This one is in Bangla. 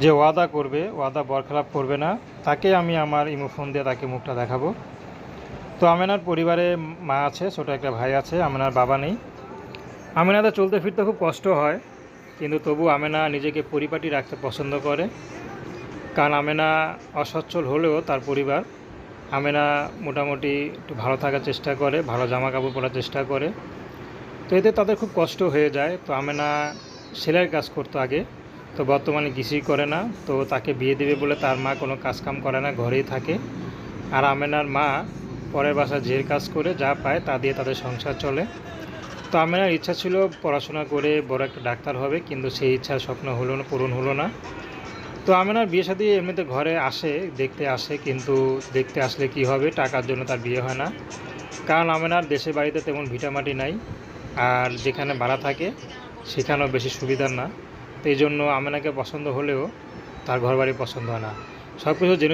যে ওয়াদা করবে, ওয়াদা বরখেলাপ করবে না, তাকে আমি আমার ইমো ফোন দিয়ে তাকে মুখটা দেখাবো। তো আমেনার পরিবারে মা আছে, ছোটো একটা ভাই আছে, আমেনার বাবা নেই। আমেনাদের চলতে ফিরতে খুব কষ্ট হয়, কিন্তু তবু আমেনা নিজেকে পরিপাটি রাখতে পছন্দ করে। কারণ আমেনা অসচ্ছল হলেও তার পরিবার, আমেনা মোটামুটি একটু ভালো থাকার চেষ্টা করে, ভালো জামা কাপড় পরার চেষ্টা করে। তো এতে তাদের খুব কষ্ট হয়ে যায়। তো আমেনা সেলাইয়ের কাজ করতো আগে, তো বর্তমানে কিছুই করে না। তো তাকে বিয়ে দেবে বলে তার মা কোনো কাজকাম করে না, ঘরেই থাকে। আর আমেনার মা পরের বাসায় জের কাজ করে যা পায় তা দিয়ে তাদের সংসার চলে। তো আমেনার ইচ্ছা ছিল পড়াশোনা করে বড় একটা ডাক্তার হবে, কিন্তু সেই ইচ্ছার স্বপ্ন হলো না, পূরণ হলো না। তো আমেনার বিয়ে শাদী এমনিতে ঘরে আসে, দেখতে আসে, কিন্তু দেখতে আসলে কি হবে, টাকার জন্য তার বিয়ে হয় না। কারণ আমেনার দেশের বাড়িতে তেমন ভিটামাটি নাই, আর যেখানে ভাড়া থাকে সেখানেও বেশি সুবিধার না। তো এই জন্য আমেনাকে পছন্দ হলেও তার ঘরবাড়ি পছন্দ হয় না। সব কিছু